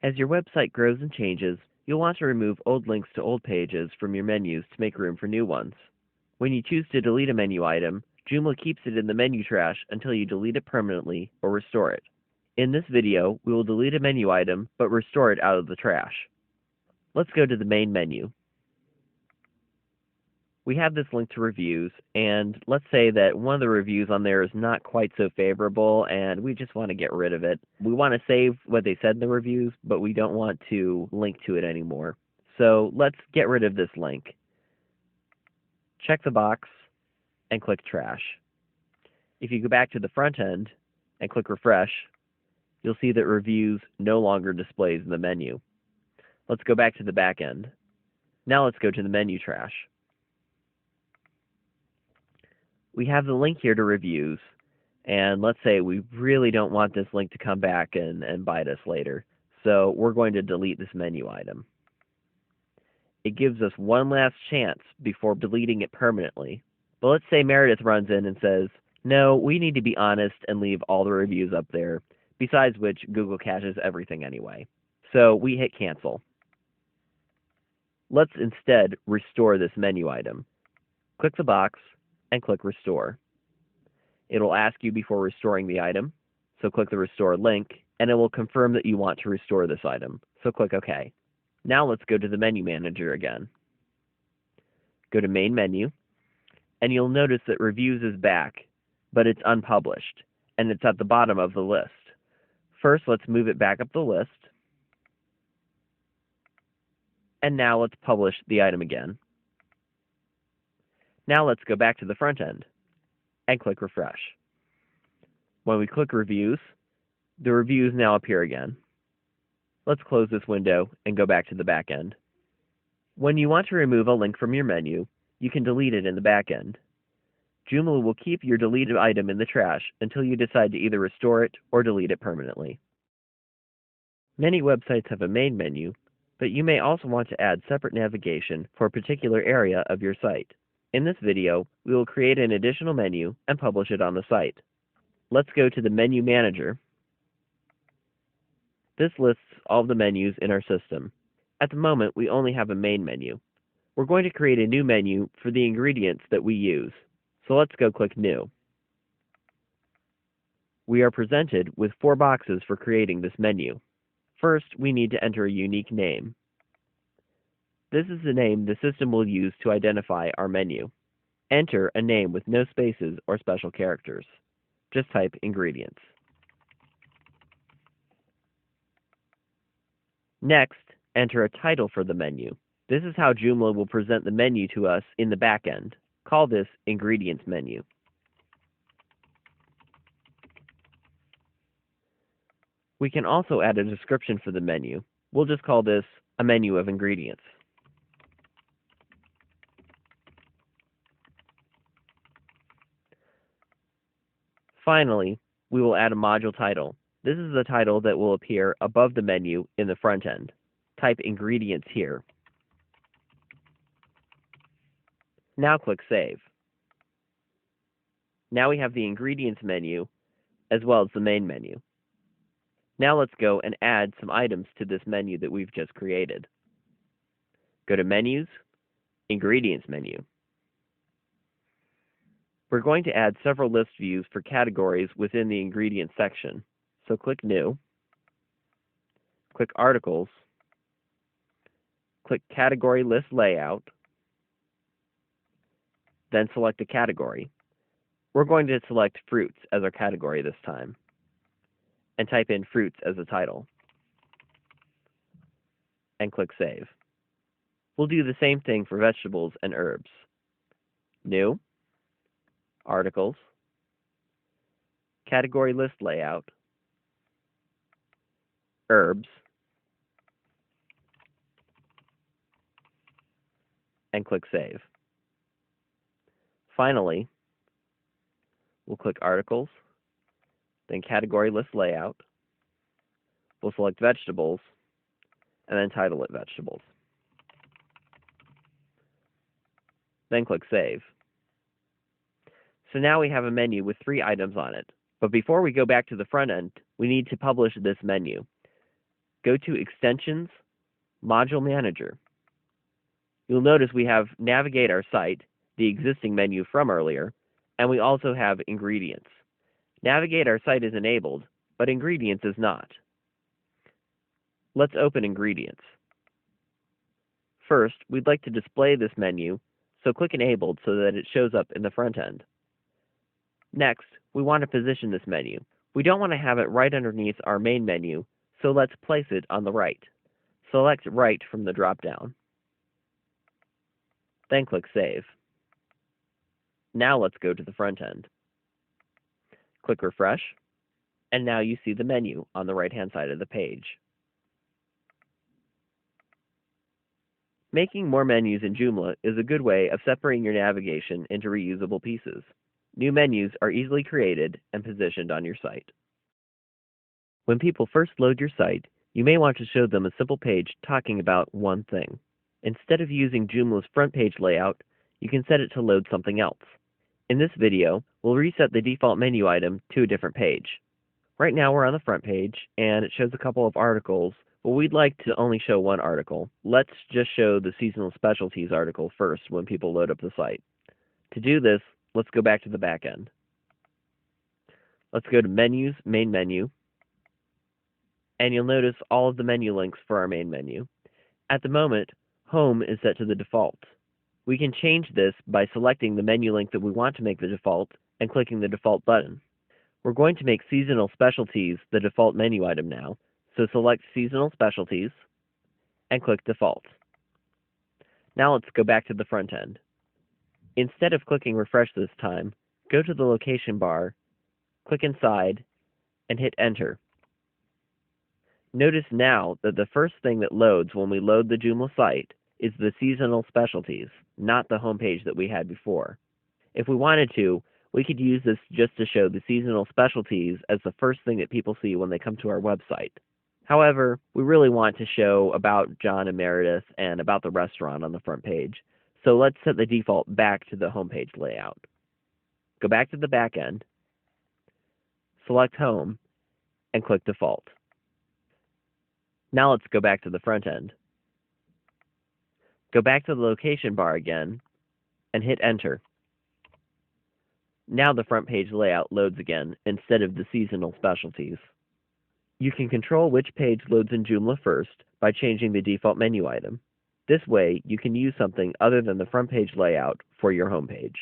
As your website grows and changes, you'll want to remove old links to old pages from your menus to make room for new ones. When you choose to delete a menu item, Joomla keeps it in the menu trash until you delete it permanently or restore it. In this video, we will delete a menu item but restore it out of the trash. Let's go to the main menu. We have this link to reviews, and let's say that one of the reviews on there is not quite so favorable, and we just want to get rid of it. We want to save what they said in the reviews, but we don't want to link to it anymore. So let's get rid of this link. Check the box and click Trash. If you go back to the front end and click Refresh, you'll see that Reviews no longer displays in the menu. Let's go back to the back end. Now let's go to the menu trash. We have the link here to Reviews, and let's say we really don't want this link to come back and bite us later, so we're going to delete this menu item. It gives us one last chance before deleting it permanently. But let's say Meredith runs in and says, no, we need to be honest and leave all the reviews up there, besides which Google caches everything anyway. So we hit cancel. Let's instead restore this menu item. Click the box and click Restore. It will ask you before restoring the item, so click the Restore link, and it will confirm that you want to restore this item, so click OK. Now let's go to the menu manager again. Go to Main Menu, and you'll notice that Reviews is back, but it's unpublished, and it's at the bottom of the list. First, let's move it back up the list, and now let's publish the item again. Now let's go back to the front end and click Refresh. When we click Reviews, the reviews now appear again. Let's close this window and go back to the back end. When you want to remove a link from your menu, you can delete it in the back end. Joomla will keep your deleted item in the trash until you decide to either restore it or delete it permanently. Many websites have a main menu, but you may also want to add separate navigation for a particular area of your site. In this video, we will create an additional menu and publish it on the site. Let's go to the Menu Manager. This lists all of the menus in our system. At the moment, we only have a main menu. We're going to create a new menu for the ingredients that we use. So let's go click New. We are presented with 4 boxes for creating this menu. First, we need to enter a unique name. This is the name the system will use to identify our menu. Enter a name with no spaces or special characters. Just type ingredients. Next, enter a title for the menu. This is how Joomla will present the menu to us in the back end. Call this Ingredients Menu. We can also add a description for the menu. We'll just call this a menu of ingredients. Finally, we will add a module title. This is the title that will appear above the menu in the front end. Type Ingredients here. Now click Save. Now we have the Ingredients menu as well as the main menu. Now let's go and add some items to this menu that we've just created. Go to Menus, Ingredients menu. We're going to add several list views for categories within the Ingredients section. So click New, click Articles, click Category List Layout, then select a category. We're going to select Fruits as our category this time, and type in Fruits as the title, and click Save. We'll do the same thing for vegetables and herbs. New, Articles, Category List Layout, Herbs, and click Save. Finally, we'll click Articles, then Category List Layout. We'll select Vegetables, and then title it Vegetables. Then click Save. So now we have a menu with 3 items on it. But before we go back to the front end, we need to publish this menu. go to Extensions, Module Manager. You'll notice we have Navigate Our Site, the existing menu from earlier, and we also have Ingredients. Navigate Our Site is enabled, but Ingredients is not. Let's open Ingredients. First, we'd like to display this menu, so click Enabled so that it shows up in the front end. Next, we want to position this menu. We don't want to have it right underneath our main menu, so let's place it on the right. Select Right from the drop-down. Then click Save. Now let's go to the front end. Click Refresh, and now you see the menu on the right-hand side of the page. Making more menus in Joomla is a good way of separating your navigation into reusable pieces. New menus are easily created and positioned on your site. When people first load your site, you may want to show them a simple page talking about one thing. Instead of using Joomla's front page layout, you can set it to load something else. In this video, we'll reset the default menu item to a different page. Right now we're on the front page, and it shows a couple of articles, but we'd like to only show one article. Let's just show the Seasonal Specialties article first when people load up the site. To do this, let's go back to the back end. Let's go to Menus, Main Menu, and you'll notice all of the menu links for our main menu. At the moment, Home is set to the default. We can change this by selecting the menu link that we want to make the default and clicking the default button. We're going to make Seasonal Specialties the default menu item now, so select Seasonal Specialties and click Default. Now let's go back to the front end. Instead of clicking Refresh this time, go to the location bar, click inside, and hit Enter. Notice now that the first thing that loads when we load the Joomla site is the Seasonal Specialties, not the home page that we had before. If we wanted to, we could use this just to show the Seasonal Specialties as the first thing that people see when they come to our website. However, we really want to show about John and Meredith and about the restaurant on the front page, so let's set the default back to the homepage layout. Go back to the back end, select Home, and click Default. Now let's go back to the front end. Go back to the location bar again, and hit Enter. Now the front page layout loads again instead of the Seasonal Specialties. You can control which page loads in Joomla first by changing the default menu item. This way, you can use something other than the front page layout for your home page.